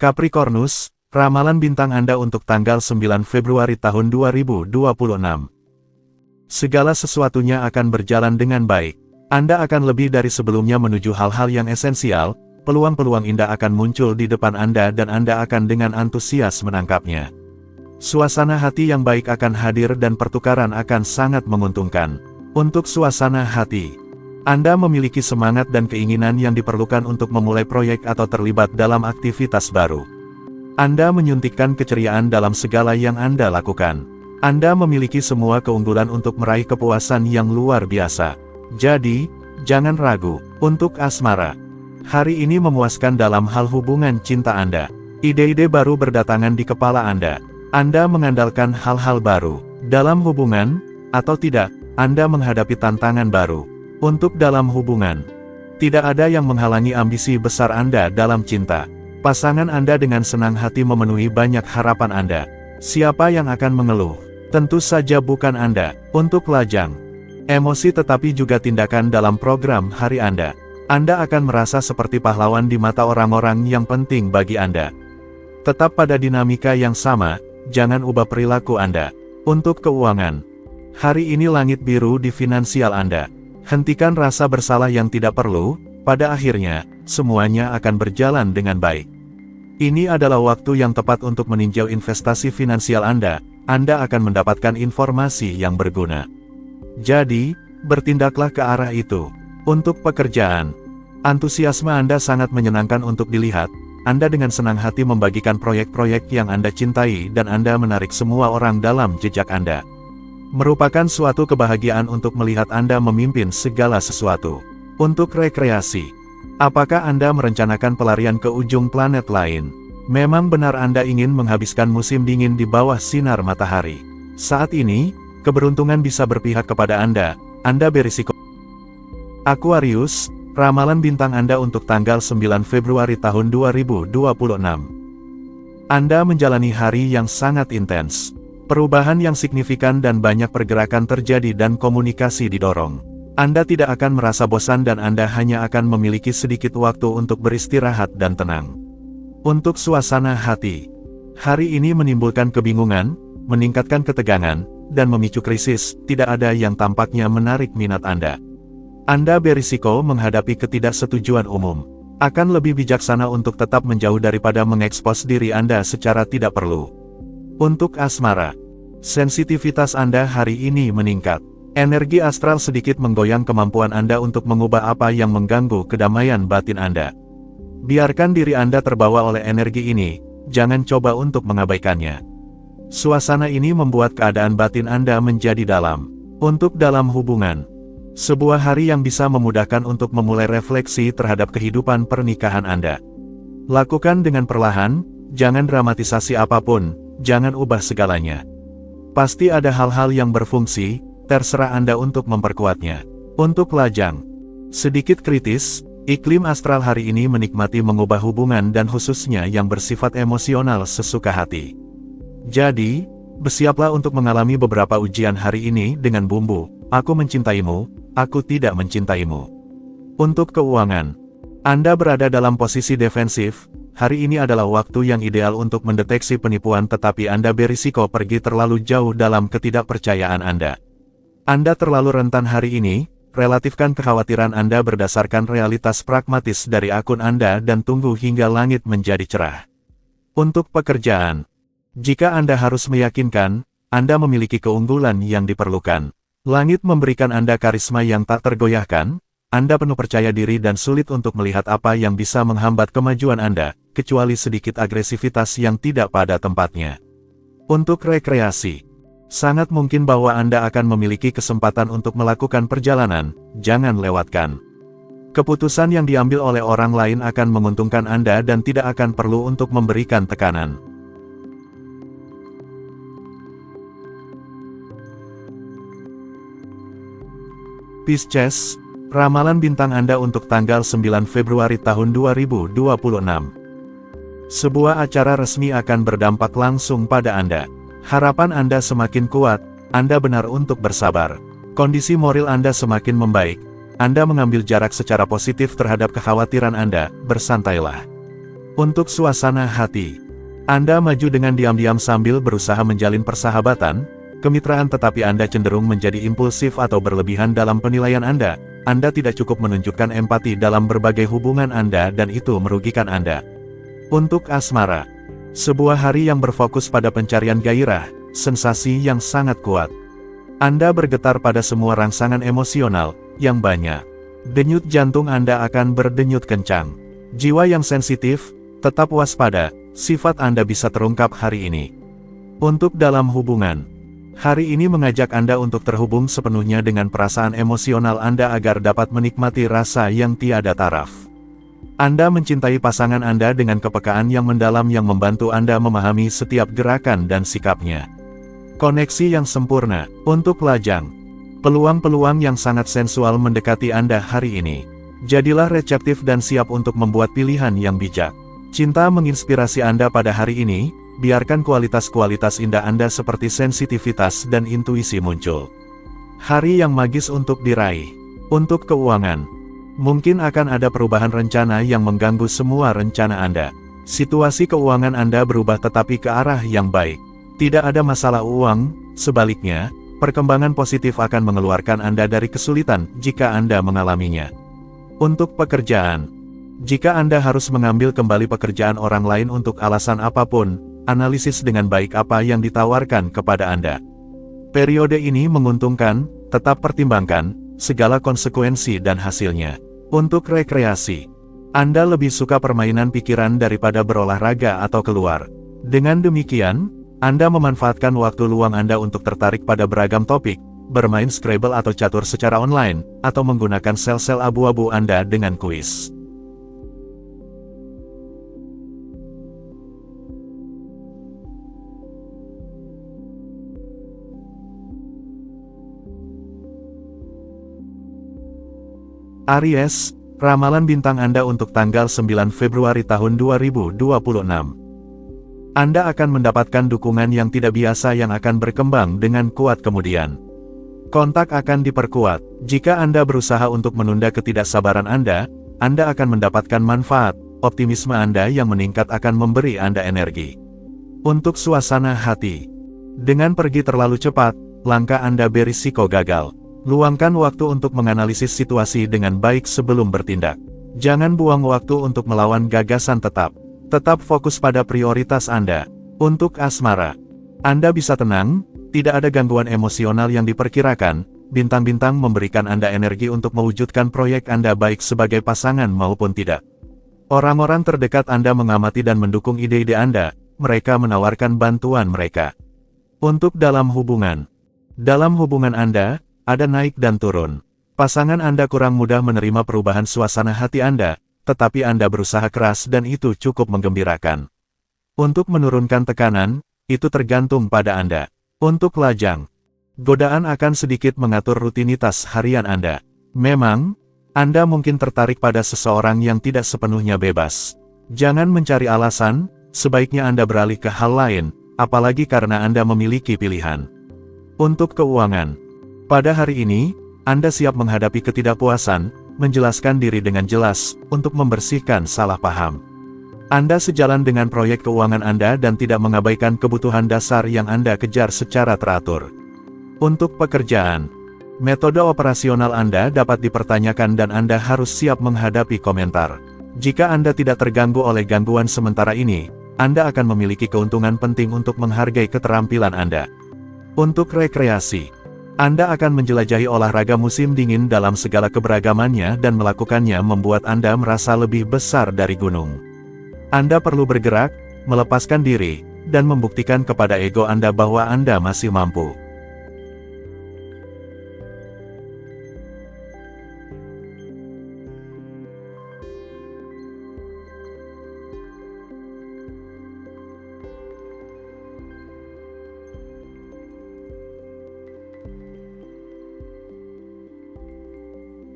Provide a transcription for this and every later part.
Capricornus, ramalan bintang Anda untuk tanggal 9 Februari tahun 2026. Segala sesuatunya akan berjalan dengan baik. Anda akan lebih dari sebelumnya menuju hal-hal yang esensial, peluang-peluang indah akan muncul di depan Anda dan Anda akan dengan antusias menangkapnya. Suasana hati yang baik akan hadir dan pertukaran akan sangat menguntungkan. Untuk suasana hati, Anda memiliki semangat dan keinginan yang diperlukan untuk memulai proyek atau terlibat dalam aktivitas baru. Anda menyuntikkan keceriaan dalam segala yang Anda lakukan. Anda memiliki semua keunggulan untuk meraih kepuasan yang luar biasa. Jadi, jangan ragu. Untuk asmara, hari ini memuaskan dalam hal hubungan cinta Anda. Ide-ide baru berdatangan di kepala Anda. Anda mengandalkan hal-hal baru. Dalam hubungan, atau tidak, Anda menghadapi tantangan baru. Untuk dalam hubungan, tidak ada yang menghalangi ambisi besar Anda dalam cinta. Pasangan Anda dengan senang hati memenuhi banyak harapan Anda. Siapa yang akan mengeluh? Tentu saja bukan Anda. Untuk lajang, emosi tetapi juga tindakan dalam program hari Anda. Anda akan merasa seperti pahlawan di mata orang-orang yang penting bagi Anda. Tetap pada dinamika yang sama, jangan ubah perilaku Anda. Untuk keuangan, hari ini langit biru di finansial Anda. Hentikan rasa bersalah yang tidak perlu, pada akhirnya, semuanya akan berjalan dengan baik. Ini adalah waktu yang tepat untuk meninjau investasi finansial Anda akan mendapatkan informasi yang berguna. Jadi, bertindaklah ke arah itu. Untuk pekerjaan, antusiasme Anda sangat menyenangkan untuk dilihat. Anda dengan senang hati membagikan proyek-proyek yang Anda cintai dan Anda menarik semua orang dalam jejak Anda. Merupakan suatu kebahagiaan untuk melihat Anda memimpin segala sesuatu. Untuk rekreasi, apakah Anda merencanakan pelarian ke ujung planet lain? Memang benar Anda ingin menghabiskan musim dingin di bawah sinar matahari. Saat ini, keberuntungan bisa berpihak kepada Anda berisiko. Aquarius, ramalan bintang Anda untuk tanggal 9 Februari tahun 2026. Anda menjalani hari yang sangat intens. Perubahan yang signifikan dan banyak pergerakan terjadi dan komunikasi didorong. Anda tidak akan merasa bosan dan Anda hanya akan memiliki sedikit waktu untuk beristirahat dan tenang. Untuk suasana hati, hari ini menimbulkan kebingungan, meningkatkan ketegangan, dan memicu krisis. Tidak ada yang tampaknya menarik minat Anda. Anda berisiko menghadapi ketidaksetujuan umum. Akan lebih bijaksana untuk tetap menjauh daripada mengekspos diri Anda secara tidak perlu. Untuk asmara, sensitivitas Anda hari ini meningkat. Energi astral sedikit menggoyang kemampuan Anda untuk mengubah apa yang mengganggu kedamaian batin Anda. Biarkan diri Anda terbawa oleh energi ini, jangan coba untuk mengabaikannya. Suasana ini membuat keadaan batin Anda menjadi dalam. Untuk dalam hubungan, sebuah hari yang bisa memudahkan untuk memulai refleksi terhadap kehidupan pernikahan Anda. Lakukan dengan perlahan, jangan dramatisasi apapun. Jangan ubah segalanya. Pasti ada hal-hal yang berfungsi, terserah Anda untuk memperkuatnya. Untuk lajang, sedikit kritis, iklim astral hari ini menikmati mengubah hubungan dan khususnya yang bersifat emosional sesuka hati. Jadi, bersiaplah untuk mengalami beberapa ujian hari ini dengan bumbu, aku mencintaimu, aku tidak mencintaimu. Untuk keuangan, Anda berada dalam posisi defensif. Hari ini adalah waktu yang ideal untuk mendeteksi penipuan tetapi Anda berisiko pergi terlalu jauh dalam ketidakpercayaan Anda. Anda terlalu rentan hari ini, relatifkan kekhawatiran Anda berdasarkan realitas pragmatis dari akun Anda dan tunggu hingga langit menjadi cerah. Untuk pekerjaan, jika Anda harus meyakinkan, Anda memiliki keunggulan yang diperlukan. Langit memberikan Anda karisma yang tak tergoyahkan. Anda penuh percaya diri dan sulit untuk melihat apa yang bisa menghambat kemajuan Anda, kecuali sedikit agresivitas yang tidak pada tempatnya. Untuk rekreasi, sangat mungkin bahwa Anda akan memiliki kesempatan untuk melakukan perjalanan, jangan lewatkan. Keputusan yang diambil oleh orang lain akan menguntungkan Anda dan tidak akan perlu untuk memberikan tekanan. Pisces, ramalan bintang Anda untuk tanggal 9 Februari tahun 2026. Sebuah acara resmi akan berdampak langsung pada Anda. Harapan Anda semakin kuat, Anda benar untuk bersabar. Kondisi moral Anda semakin membaik. Anda mengambil jarak secara positif terhadap kekhawatiran Anda, bersantailah. Untuk suasana hati, Anda maju dengan diam-diam sambil berusaha menjalin persahabatan, kemitraan, tetapi Anda cenderung menjadi impulsif atau berlebihan dalam penilaian Anda. Anda tidak cukup menunjukkan empati dalam berbagai hubungan Anda dan itu merugikan Anda. Untuk asmara, sebuah hari yang berfokus pada pencarian gairah, sensasi yang sangat kuat. Anda bergetar pada semua rangsangan emosional yang banyak. Denyut jantung Anda akan berdenyut kencang. Jiwa yang sensitif, tetap waspada, sifat Anda bisa terungkap hari ini. Untuk dalam hubungan, hari ini mengajak Anda untuk terhubung sepenuhnya dengan perasaan emosional Anda agar dapat menikmati rasa yang tiada taraf. Anda mencintai pasangan Anda dengan kepekaan yang mendalam yang membantu Anda memahami setiap gerakan dan sikapnya. Koneksi yang sempurna. Untuk lajang, peluang-peluang yang sangat sensual mendekati Anda hari ini. Jadilah reseptif dan siap untuk membuat pilihan yang bijak. Cinta menginspirasi Anda pada hari ini, biarkan kualitas-kualitas indah Anda seperti sensitivitas dan intuisi muncul. Hari yang magis untuk diraih. Untuk keuangan, mungkin akan ada perubahan rencana yang mengganggu semua rencana Anda. Situasi keuangan Anda berubah tetapi ke arah yang baik. Tidak ada masalah uang, sebaliknya, perkembangan positif akan mengeluarkan Anda dari kesulitan jika Anda mengalaminya. Untuk pekerjaan, jika Anda harus mengambil kembali pekerjaan orang lain untuk alasan apapun, analisis dengan baik apa yang ditawarkan kepada Anda. Periode ini menguntungkan, tetap pertimbangkan segala konsekuensi dan hasilnya. Untuk rekreasi, Anda lebih suka permainan pikiran daripada berolahraga atau keluar. Dengan demikian, Anda memanfaatkan waktu luang Anda untuk tertarik pada beragam topik, bermain Scrabble atau catur secara online, atau menggunakan sel-sel abu-abu Anda dengan kuis. Aries, ramalan bintang Anda untuk tanggal 9 Februari tahun 2026. Anda akan mendapatkan dukungan yang tidak biasa yang akan berkembang dengan kuat kemudian. Kontak akan diperkuat. Jika Anda berusaha untuk menunda ketidaksabaran Anda akan mendapatkan manfaat. Optimisme Anda yang meningkat akan memberi Anda energi. Untuk suasana hati, dengan pergi terlalu cepat, langkah Anda berisiko gagal. Luangkan waktu untuk menganalisis situasi dengan baik sebelum bertindak. Jangan buang waktu untuk melawan gagasan tetap. Tetap fokus pada prioritas Anda. Untuk asmara, Anda bisa tenang, tidak ada gangguan emosional yang diperkirakan, bintang-bintang memberikan Anda energi untuk mewujudkan proyek Anda baik sebagai pasangan maupun tidak. Orang-orang terdekat Anda mengamati dan mendukung ide-ide Anda, mereka menawarkan bantuan mereka. Untuk dalam hubungan Anda, ada naik dan turun. Pasangan Anda kurang mudah menerima perubahan suasana hati Anda, tetapi Anda berusaha keras dan itu cukup menggembirakan. Untuk menurunkan tekanan, itu tergantung pada Anda. Untuk lajang, godaan akan sedikit mengatur rutinitas harian Anda. Memang, Anda mungkin tertarik pada seseorang yang tidak sepenuhnya bebas. Jangan mencari alasan, sebaiknya Anda beralih ke hal lain, apalagi karena Anda memiliki pilihan. Untuk keuangan, pada hari ini, Anda siap menghadapi ketidakpuasan, menjelaskan diri dengan jelas, untuk membersihkan salah paham. Anda sejalan dengan proyek keuangan Anda dan tidak mengabaikan kebutuhan dasar yang Anda kejar secara teratur. Untuk pekerjaan, metode operasional Anda dapat dipertanyakan dan Anda harus siap menghadapi komentar. Jika Anda tidak terganggu oleh gangguan sementara ini, Anda akan memiliki keuntungan penting untuk menghargai keterampilan Anda. Untuk rekreasi, Anda akan menjelajahi olahraga musim dingin dalam segala keberagamannya dan melakukannya membuat Anda merasa lebih besar dari gunung. Anda perlu bergerak, melepaskan diri, dan membuktikan kepada ego Anda bahwa Anda masih mampu.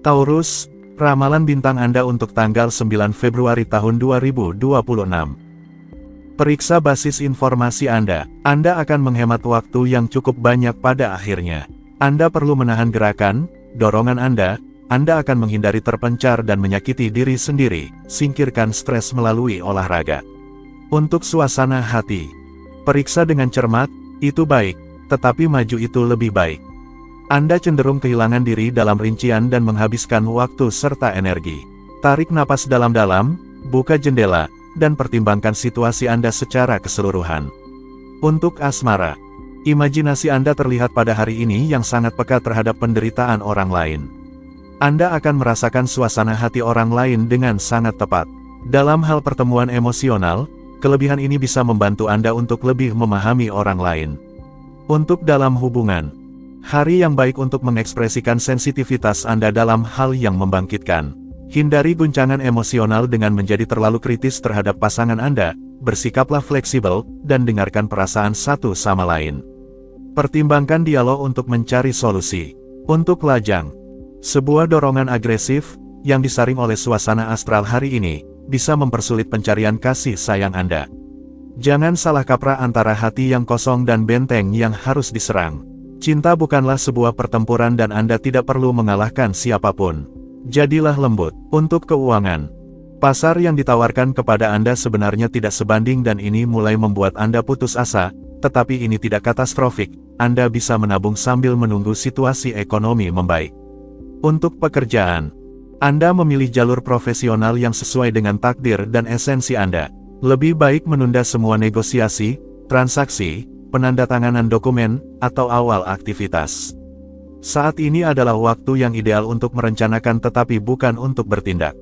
Taurus, ramalan bintang Anda untuk tanggal 9 Februari tahun 2026. Periksa basis informasi Anda. Anda akan menghemat waktu yang cukup banyak pada akhirnya. Anda perlu menahan gerakan, dorongan Anda, Anda akan menghindari terpencar dan menyakiti diri sendiri, singkirkan stres melalui olahraga. Untuk suasana hati, periksa dengan cermat, itu baik, tetapi maju itu lebih baik. Anda cenderung kehilangan diri dalam rincian dan menghabiskan waktu serta energi. Tarik napas dalam-dalam, buka jendela, dan pertimbangkan situasi Anda secara keseluruhan. Untuk asmara, imajinasi Anda terlihat pada hari ini yang sangat peka terhadap penderitaan orang lain. Anda akan merasakan suasana hati orang lain dengan sangat tepat. Dalam hal pertemuan emosional, kelebihan ini bisa membantu Anda untuk lebih memahami orang lain. Untuk dalam hubungan, hari yang baik untuk mengekspresikan sensitivitas Anda dalam hal yang membangkitkan. Hindari guncangan emosional dengan menjadi terlalu kritis terhadap pasangan Anda, bersikaplah fleksibel, dan dengarkan perasaan satu sama lain. Pertimbangkan dialog untuk mencari solusi. Untuk lajang, sebuah dorongan agresif, yang disaring oleh suasana astral hari ini, bisa mempersulit pencarian kasih sayang Anda. Jangan salah kaprah antara hati yang kosong dan benteng yang harus diserang. Cinta bukanlah sebuah pertempuran dan Anda tidak perlu mengalahkan siapapun. Jadilah lembut. Untuk keuangan, pasar yang ditawarkan kepada Anda sebenarnya tidak sebanding dan ini mulai membuat Anda putus asa, tetapi ini tidak katastrofik. Anda bisa menabung sambil menunggu situasi ekonomi membaik. Untuk pekerjaan, Anda memilih jalur profesional yang sesuai dengan takdir dan esensi Anda. Lebih baik menunda semua negosiasi, transaksi, penandatanganan dokumen, atau awal aktivitas. Saat ini adalah waktu yang ideal untuk merencanakan tetapi bukan untuk bertindak.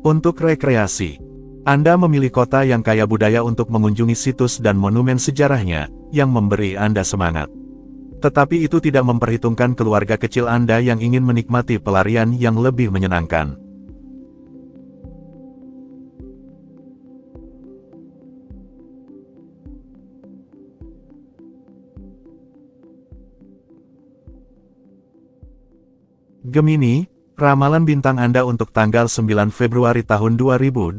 Untuk rekreasi, Anda memilih kota yang kaya budaya untuk mengunjungi situs dan monumen sejarahnya, yang memberi Anda semangat. Tetapi itu tidak memperhitungkan keluarga kecil Anda yang ingin menikmati pelarian yang lebih menyenangkan. Gemini, ramalan bintang Anda untuk tanggal 9 Februari tahun 2026.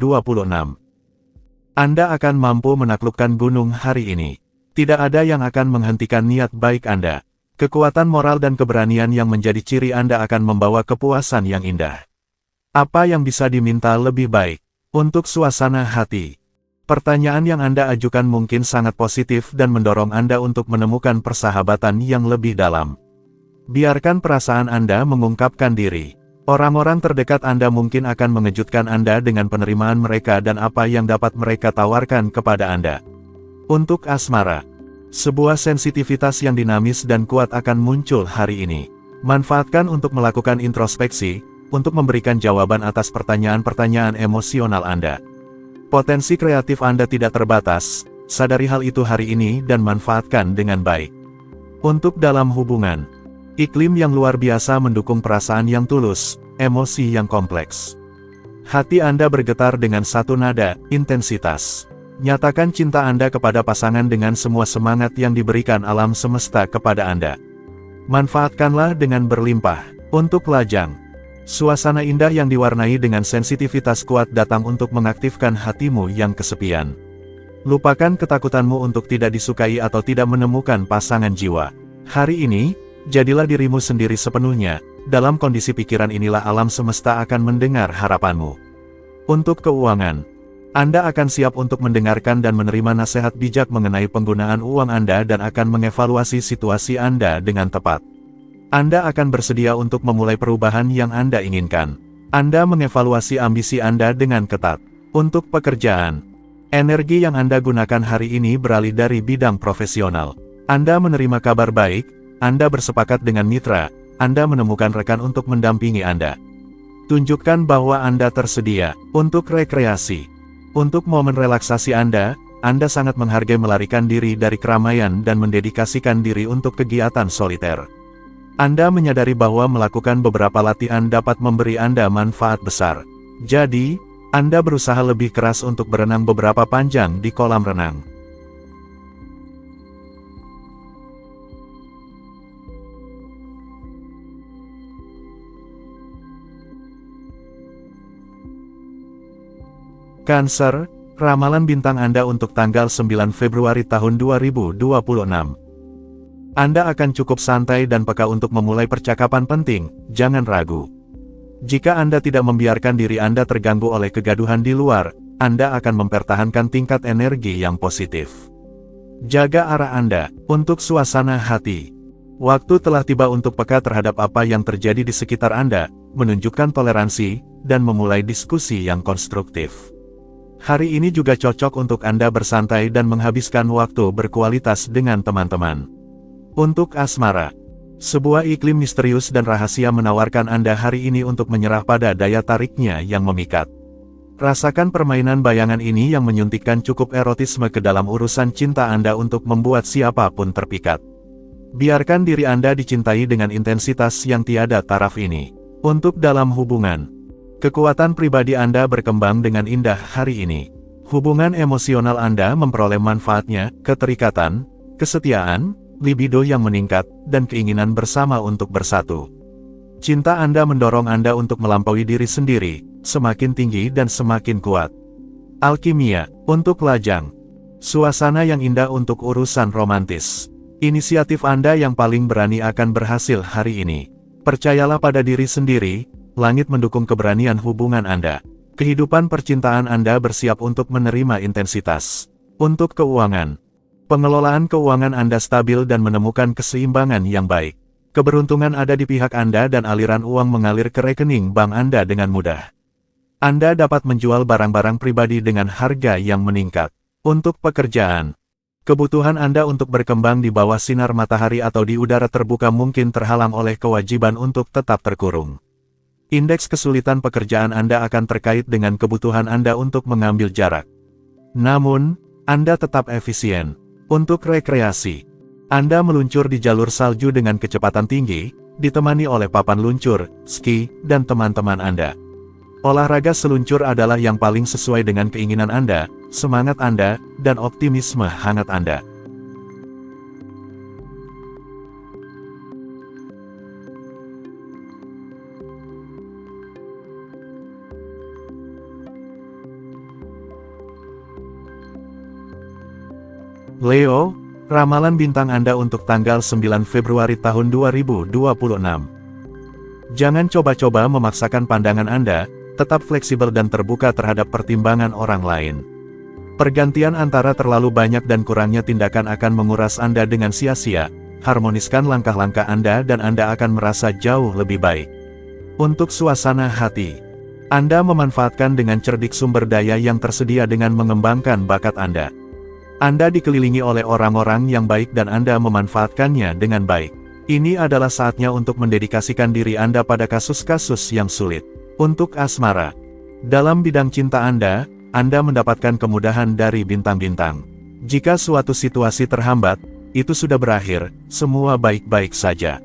Anda akan mampu menaklukkan gunung hari ini. Tidak ada yang akan menghentikan niat baik Anda. Kekuatan moral dan keberanian yang menjadi ciri Anda akan membawa kepuasan yang indah. Apa yang bisa diminta lebih baik? Untuk suasana hati, pertanyaan yang Anda ajukan mungkin sangat positif dan mendorong Anda untuk menemukan persahabatan yang lebih dalam. Biarkan perasaan Anda mengungkapkan diri. Orang-orang terdekat Anda mungkin akan mengejutkan Anda dengan penerimaan mereka dan apa yang dapat mereka tawarkan kepada Anda. Untuk asmara, sebuah sensitivitas yang dinamis dan kuat akan muncul hari ini. Manfaatkan untuk melakukan introspeksi, untuk memberikan jawaban atas pertanyaan-pertanyaan emosional Anda. Potensi kreatif Anda tidak terbatas, sadari hal itu hari ini dan manfaatkan dengan baik. Untuk dalam hubungan, iklim yang luar biasa mendukung perasaan yang tulus, emosi yang kompleks. Hati Anda bergetar dengan satu nada, intensitas. Nyatakan cinta Anda kepada pasangan dengan semua semangat yang diberikan alam semesta kepada Anda. Manfaatkanlah dengan berlimpah. Untuk lajang, suasana indah yang diwarnai dengan sensitivitas kuat datang untuk mengaktifkan hatimu yang kesepian. Lupakan ketakutanmu untuk tidak disukai atau tidak menemukan pasangan jiwa. Hari ini, jadilah dirimu sendiri sepenuhnya, dalam kondisi pikiran inilah alam semesta akan mendengar harapanmu. Untuk keuangan, Anda akan siap untuk mendengarkan dan menerima nasihat bijak mengenai penggunaan uang Anda dan akan mengevaluasi situasi Anda dengan tepat. Anda akan bersedia untuk memulai perubahan yang Anda inginkan. Anda mengevaluasi ambisi Anda dengan ketat. Untuk pekerjaan, energi yang Anda gunakan hari ini beralih dari bidang profesional. Anda menerima kabar baik, Anda bersepakat dengan mitra, Anda menemukan rekan untuk mendampingi Anda. Tunjukkan bahwa Anda tersedia. Untuk rekreasi, untuk momen relaksasi Anda sangat menghargai melarikan diri dari keramaian dan mendedikasikan diri untuk kegiatan soliter. Anda menyadari bahwa melakukan beberapa latihan dapat memberi Anda manfaat besar. Jadi, Anda berusaha lebih keras untuk berenang beberapa panjang di kolam renang. Cancer, ramalan bintang Anda untuk tanggal 9 Februari tahun 2026. Anda akan cukup santai dan peka untuk memulai percakapan penting, jangan ragu. Jika Anda tidak membiarkan diri Anda terganggu oleh kegaduhan di luar, Anda akan mempertahankan tingkat energi yang positif. Jaga arah Anda untuk suasana hati. Waktu telah tiba untuk peka terhadap apa yang terjadi di sekitar Anda, menunjukkan toleransi, dan memulai diskusi yang konstruktif. Hari ini juga cocok untuk Anda bersantai dan menghabiskan waktu berkualitas dengan teman-teman. Untuk asmara, sebuah iklim misterius dan rahasia menawarkan Anda hari ini untuk menyerah pada daya tariknya yang memikat. Rasakan permainan bayangan ini yang menyuntikkan cukup erotisme ke dalam urusan cinta Anda untuk membuat siapapun terpikat. Biarkan diri Anda dicintai dengan intensitas yang tiada taraf ini. Untuk dalam hubungan, kekuatan pribadi Anda berkembang dengan indah hari ini. Hubungan emosional Anda memperoleh manfaatnya, keterikatan, kesetiaan, libido yang meningkat, dan keinginan bersama untuk bersatu. Cinta Anda mendorong Anda untuk melampaui diri sendiri, semakin tinggi dan semakin kuat. Alkimia, untuk lajang. Suasana yang indah untuk urusan romantis. Inisiatif Anda yang paling berani akan berhasil hari ini. Percayalah pada diri sendiri, langit mendukung keberanian hubungan Anda. Kehidupan percintaan Anda bersiap untuk menerima intensitas. Untuk keuangan, pengelolaan keuangan Anda stabil dan menemukan keseimbangan yang baik. Keberuntungan ada di pihak Anda dan aliran uang mengalir ke rekening bank Anda dengan mudah. Anda dapat menjual barang-barang pribadi dengan harga yang meningkat. Untuk pekerjaan, kebutuhan Anda untuk berkembang di bawah sinar matahari atau di udara terbuka mungkin terhalang oleh kewajiban untuk tetap terkurung. Indeks kesulitan pekerjaan Anda akan terkait dengan kebutuhan Anda untuk mengambil jarak. Namun, Anda tetap efisien. Untuk rekreasi, Anda meluncur di jalur salju dengan kecepatan tinggi, ditemani oleh papan luncur, ski, dan teman-teman Anda. Olahraga seluncur adalah yang paling sesuai dengan keinginan Anda, semangat Anda, dan optimisme hangat Anda. Leo, ramalan bintang Anda untuk tanggal 9 Februari tahun 2026. Jangan coba-coba memaksakan pandangan Anda, tetap fleksibel dan terbuka terhadap pertimbangan orang lain. Pergantian antara terlalu banyak dan kurangnya tindakan akan menguras Anda dengan sia-sia. Harmoniskan langkah-langkah Anda dan Anda akan merasa jauh lebih baik. Untuk suasana hati, Anda memanfaatkan dengan cerdik sumber daya yang tersedia dengan mengembangkan bakat Anda. Anda dikelilingi oleh orang-orang yang baik dan Anda memanfaatkannya dengan baik. Ini adalah saatnya untuk mendedikasikan diri Anda pada kasus-kasus yang sulit. Untuk asmara, dalam bidang cinta Anda mendapatkan kemudahan dari bintang-bintang. Jika suatu situasi terhambat, itu sudah berakhir, semua baik-baik saja.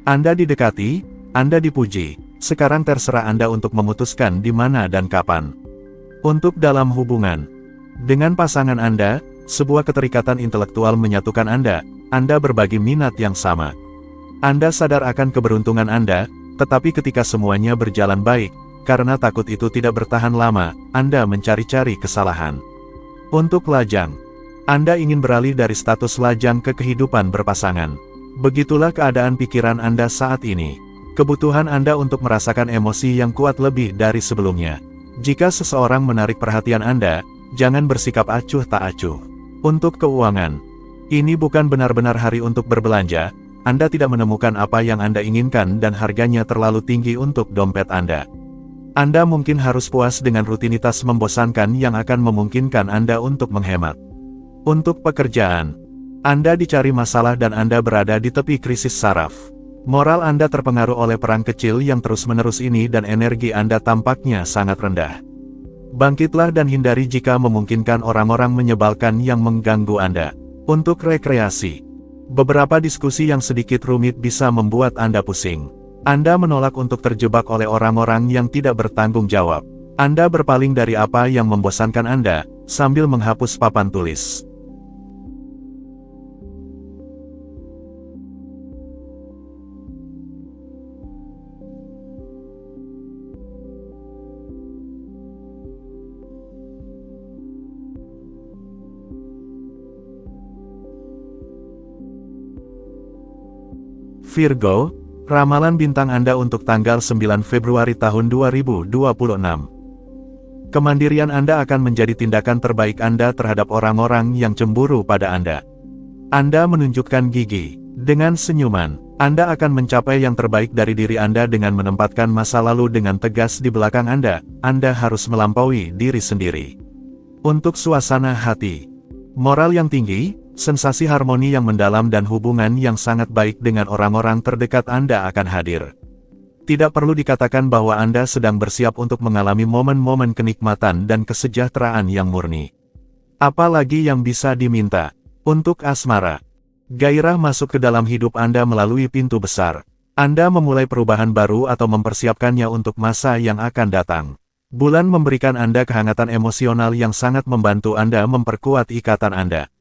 Anda didekati, Anda dipuji, sekarang terserah Anda untuk memutuskan di mana dan kapan. Untuk dalam hubungan, dengan pasangan Anda, sebuah keterikatan intelektual menyatukan Anda berbagi minat yang sama. Anda sadar akan keberuntungan Anda, tetapi ketika semuanya berjalan baik, karena takut itu tidak bertahan lama, Anda mencari-cari kesalahan. Untuk lajang, Anda ingin beralih dari status lajang ke kehidupan berpasangan. Begitulah keadaan pikiran Anda saat ini. Kebutuhan Anda untuk merasakan emosi yang kuat lebih dari sebelumnya. Jika seseorang menarik perhatian Anda, jangan bersikap acuh tak acuh. Untuk keuangan, ini bukan benar-benar hari untuk berbelanja. Anda tidak menemukan apa yang Anda inginkan dan harganya terlalu tinggi untuk dompet Anda. Anda mungkin harus puas dengan rutinitas membosankan yang akan memungkinkan Anda untuk menghemat. Untuk pekerjaan, Anda dicari masalah dan Anda berada di tepi krisis saraf. Moral Anda terpengaruh oleh perang kecil yang terus-menerus ini dan energi Anda tampaknya sangat rendah. Bangkitlah dan hindari jika memungkinkan orang-orang menyebalkan yang mengganggu Anda. Untuk rekreasi, beberapa diskusi yang sedikit rumit bisa membuat Anda pusing. Anda menolak untuk terjebak oleh orang-orang yang tidak bertanggung jawab. Anda berpaling dari apa yang membosankan Anda, sambil menghapus papan tulis. Virgo, Ramalan bintang Anda untuk tanggal 9 Februari tahun 2026. Kemandirian Anda akan menjadi tindakan terbaik Anda terhadap orang-orang yang cemburu pada Anda. Anda menunjukkan gigi. Dengan senyuman, Anda akan mencapai yang terbaik dari diri Anda dengan menempatkan masa lalu dengan tegas di belakang Anda. Anda harus melampaui diri sendiri. Untuk suasana hati, moral yang tinggi, sensasi harmoni yang mendalam dan hubungan yang sangat baik dengan orang-orang terdekat Anda akan hadir. Tidak perlu dikatakan bahwa Anda sedang bersiap untuk mengalami momen-momen kenikmatan dan kesejahteraan yang murni. Apalagi yang bisa diminta? Untuk asmara, gairah masuk ke dalam hidup Anda melalui pintu besar. Anda memulai perubahan baru atau mempersiapkannya untuk masa yang akan datang. Bulan memberikan Anda kehangatan emosional yang sangat membantu Anda memperkuat ikatan Anda.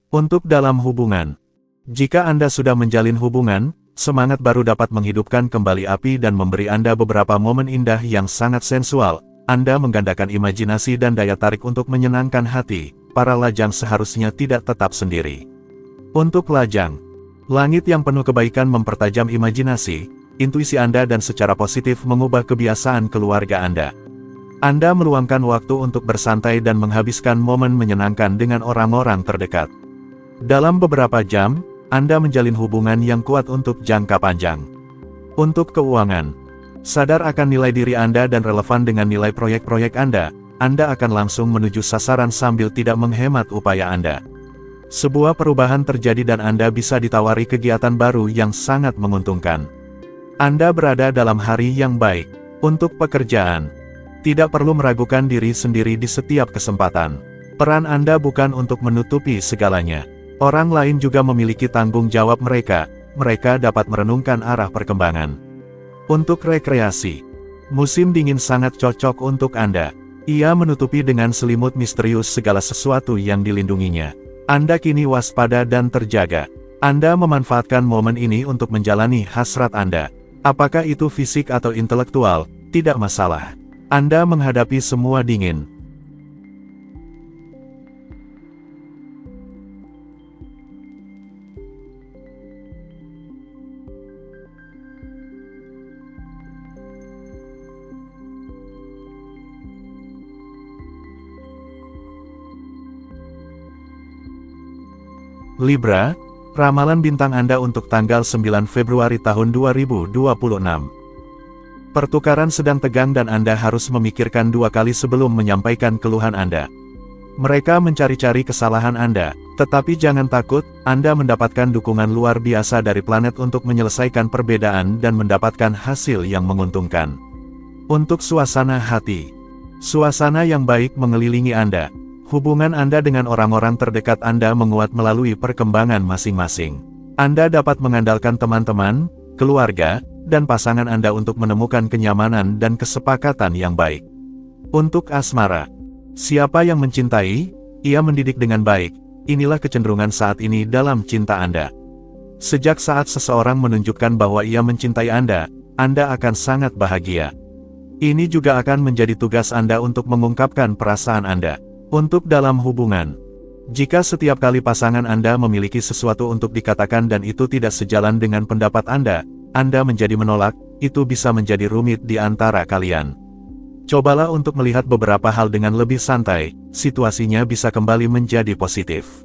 Untuk dalam hubungan, jika Anda sudah menjalin hubungan, semangat baru dapat menghidupkan kembali api dan memberi Anda beberapa momen indah yang sangat sensual. Anda menggandakan imajinasi dan daya tarik untuk menyenangkan hati. Para lajang seharusnya tidak tetap sendiri. Untuk lajang, langit yang penuh kebaikan mempertajam imajinasi, intuisi Anda dan secara positif mengubah kebiasaan keluarga Anda. Anda meluangkan waktu untuk bersantai dan menghabiskan momen menyenangkan dengan orang-orang terdekat. Dalam beberapa jam, Anda menjalin hubungan yang kuat untuk jangka panjang. Untuk keuangan, sadar akan nilai diri Anda dan relevan dengan nilai proyek-proyek Anda akan langsung menuju sasaran sambil tidak menghemat upaya Anda. Sebuah perubahan terjadi dan Anda bisa ditawari kegiatan baru yang sangat menguntungkan. Anda berada dalam hari yang baik. Untuk pekerjaan, tidak perlu meragukan diri sendiri di setiap kesempatan. Peran Anda bukan untuk menutupi segalanya. Orang lain juga memiliki tanggung jawab mereka dapat merenungkan arah perkembangan. Untuk rekreasi, musim dingin sangat cocok untuk Anda. Ia menutupi dengan selimut misterius segala sesuatu yang dilindunginya. Anda kini waspada dan terjaga. Anda memanfaatkan momen ini untuk menjalani hasrat Anda. Apakah itu fisik atau intelektual, tidak masalah. Anda menghadapi semua dingin. Libra, ramalan bintang Anda untuk tanggal 9 Februari tahun 2026. Pertukaran sedang tegang dan Anda harus memikirkan dua kali sebelum menyampaikan keluhan Anda. Mereka mencari-cari kesalahan Anda, tetapi jangan takut, Anda mendapatkan dukungan luar biasa dari planet untuk menyelesaikan perbedaan dan mendapatkan hasil yang menguntungkan. Untuk suasana hati, suasana yang baik mengelilingi Anda. Hubungan Anda dengan orang-orang terdekat Anda menguat melalui perkembangan masing-masing. Anda dapat mengandalkan teman-teman, keluarga, dan pasangan Anda untuk menemukan kenyamanan dan kesepakatan yang baik. Untuk asmara, siapa yang mencintai, ia mendidik dengan baik. Inilah kecenderungan saat ini dalam cinta Anda. Sejak saat seseorang menunjukkan bahwa ia mencintai Anda akan sangat bahagia. Ini juga akan menjadi tugas Anda untuk mengungkapkan perasaan Anda. Untuk dalam hubungan, jika setiap kali pasangan Anda memiliki sesuatu untuk dikatakan dan itu tidak sejalan dengan pendapat Anda menjadi menolak, itu bisa menjadi rumit di antara kalian. Cobalah untuk melihat beberapa hal dengan lebih santai, situasinya bisa kembali menjadi positif.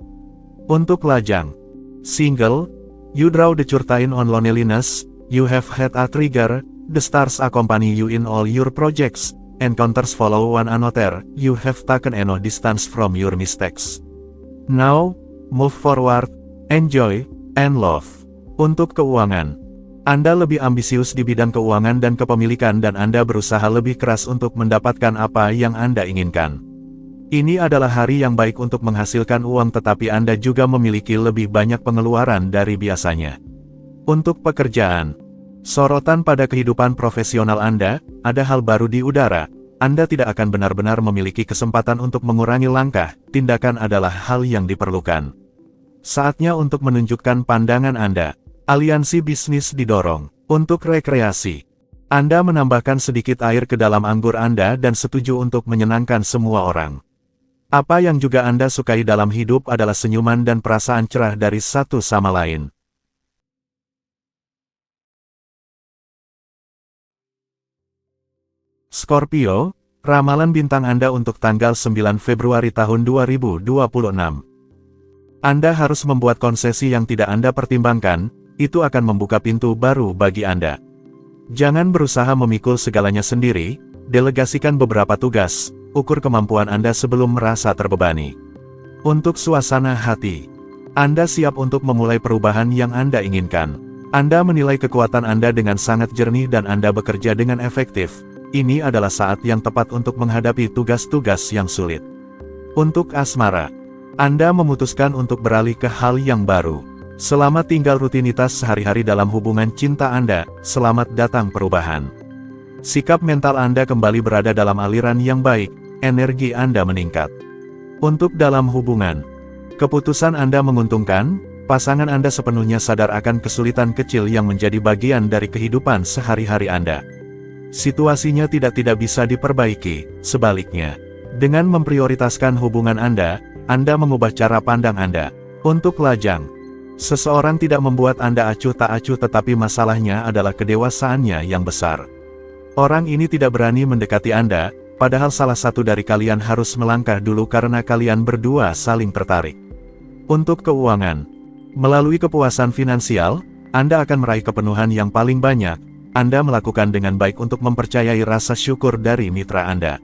Untuk lajang, single, you draw the curtain on loneliness, you have had a trigger, the stars accompany you in all your projects. Encounters follow one another, you have taken enough distance from your mistakes. Now, move forward, enjoy, and love. Untuk keuangan, Anda lebih ambisius di bidang keuangan dan kepemilikan dan Anda berusaha lebih keras untuk mendapatkan apa yang Anda inginkan. Ini adalah hari yang baik untuk menghasilkan uang tetapi Anda juga memiliki lebih banyak pengeluaran dari biasanya. Untuk pekerjaan, sorotan pada kehidupan profesional Anda, ada hal baru di udara. Anda tidak akan benar-benar memiliki kesempatan untuk mengurangi langkah, tindakan adalah hal yang diperlukan. Saatnya untuk menunjukkan pandangan Anda. Aliansi bisnis didorong. Untuk rekreasi, Anda menambahkan sedikit air ke dalam anggur Anda dan setuju untuk menyenangkan semua orang. Apa yang juga Anda sukai dalam hidup adalah senyuman dan perasaan cerah dari satu sama lain. Scorpio, ramalan bintang Anda untuk tanggal 9 Februari tahun 2026. Anda harus membuat konsesi yang tidak Anda pertimbangkan, itu akan membuka pintu baru bagi Anda. Jangan berusaha memikul segalanya sendiri, delegasikan beberapa tugas, ukur kemampuan Anda sebelum merasa terbebani. Untuk suasana hati, Anda siap untuk memulai perubahan yang Anda inginkan. Anda menilai kekuatan Anda dengan sangat jernih dan Anda bekerja dengan efektif. Ini adalah saat yang tepat untuk menghadapi tugas-tugas yang sulit. Untuk asmara, Anda memutuskan untuk beralih ke hal yang baru. Selamat tinggal rutinitas sehari-hari dalam hubungan cinta Anda, selamat datang perubahan. Sikap mental Anda kembali berada dalam aliran yang baik, energi Anda meningkat. Untuk dalam hubungan, keputusan Anda menguntungkan, pasangan Anda sepenuhnya sadar akan kesulitan kecil yang menjadi bagian dari kehidupan sehari-hari Anda. Situasinya tidak bisa diperbaiki, sebaliknya. Dengan memprioritaskan hubungan Anda mengubah cara pandang Anda. Untuk lajang, seseorang tidak membuat Anda acuh tak acuh tetapi masalahnya adalah kedewasaannya yang besar. Orang ini tidak berani mendekati Anda, padahal salah satu dari kalian harus melangkah dulu karena kalian berdua saling tertarik. Untuk keuangan, melalui kepuasan finansial, Anda akan meraih kepenuhan yang paling banyak. Anda melakukan dengan baik untuk mempercayai rasa syukur dari mitra Anda.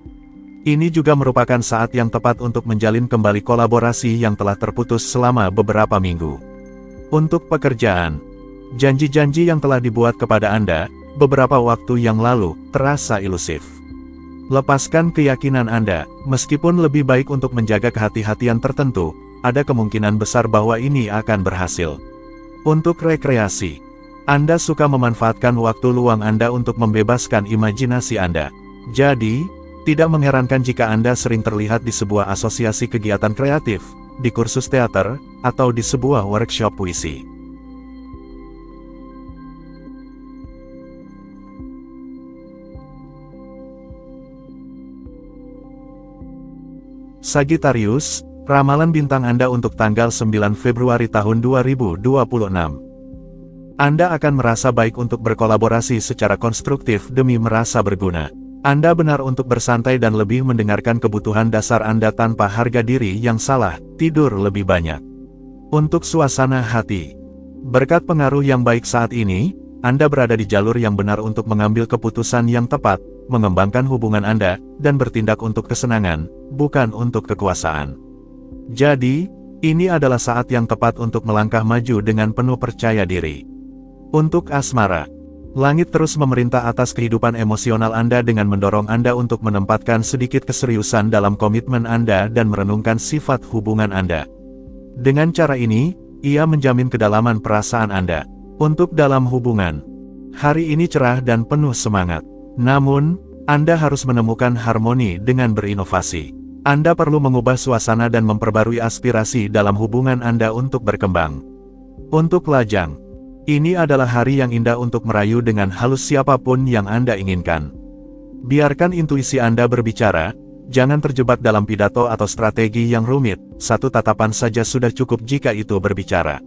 Ini juga merupakan saat yang tepat untuk menjalin kembali kolaborasi yang telah terputus selama beberapa minggu. Untuk pekerjaan, janji-janji yang telah dibuat kepada Anda beberapa waktu yang lalu terasa ilusif. Lepaskan keyakinan Anda, meskipun lebih baik untuk menjaga kehati-hatian tertentu, ada kemungkinan besar bahwa ini akan berhasil. Untuk rekreasi, Anda suka memanfaatkan waktu luang Anda untuk membebaskan imajinasi Anda. Jadi, tidak mengherankan jika Anda sering terlihat di sebuah asosiasi kegiatan kreatif, di kursus teater, atau di sebuah workshop puisi. Sagittarius, ramalan bintang Anda untuk tanggal 9 Februari tahun 2026. Anda akan merasa baik untuk berkolaborasi secara konstruktif demi merasa berguna. Anda benar untuk bersantai dan lebih mendengarkan kebutuhan dasar Anda tanpa harga diri yang salah, tidur lebih banyak. Untuk suasana hati, berkat pengaruh yang baik saat ini, Anda berada di jalur yang benar untuk mengambil keputusan yang tepat, mengembangkan hubungan Anda, dan bertindak untuk kesenangan, bukan untuk kekuasaan. Jadi, ini adalah saat yang tepat untuk melangkah maju dengan penuh percaya diri. Untuk asmara, langit terus memerintah atas kehidupan emosional Anda dengan mendorong Anda untuk menempatkan sedikit keseriusan dalam komitmen Anda dan merenungkan sifat hubungan Anda. Dengan cara ini, ia menjamin kedalaman perasaan Anda. Untuk dalam hubungan, hari ini cerah dan penuh semangat. Namun, Anda harus menemukan harmoni dengan berinovasi. Anda perlu mengubah suasana dan memperbarui aspirasi dalam hubungan Anda untuk berkembang. Untuk lajang, ini adalah hari yang indah untuk merayu dengan halus siapapun yang Anda inginkan. Biarkan intuisi Anda berbicara, jangan terjebak dalam pidato atau strategi yang rumit, satu tatapan saja sudah cukup jika itu berbicara.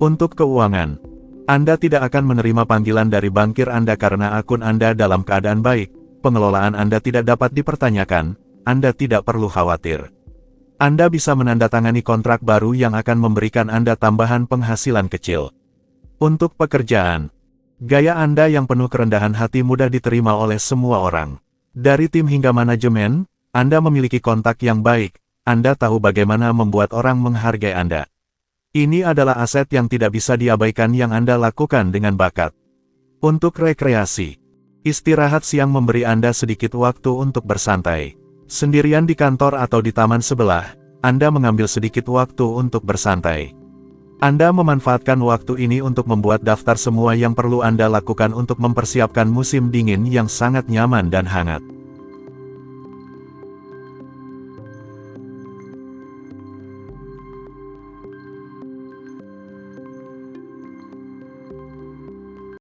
Untuk keuangan, Anda tidak akan menerima panggilan dari bankir Anda karena akun Anda dalam keadaan baik, pengelolaan Anda tidak dapat dipertanyakan, Anda tidak perlu khawatir. Anda bisa menandatangani kontrak baru yang akan memberikan Anda tambahan penghasilan kecil. Untuk pekerjaan, gaya Anda yang penuh kerendahan hati mudah diterima oleh semua orang. Dari tim hingga manajemen, Anda memiliki kontak yang baik, Anda tahu bagaimana membuat orang menghargai Anda. Ini adalah aset yang tidak bisa diabaikan yang Anda lakukan dengan bakat. Untuk rekreasi, istirahat siang memberi Anda sedikit waktu untuk bersantai. Sendirian di kantor atau di taman sebelah, Anda mengambil sedikit waktu untuk bersantai. Anda memanfaatkan waktu ini untuk membuat daftar semua yang perlu Anda lakukan untuk mempersiapkan musim dingin yang sangat nyaman dan hangat.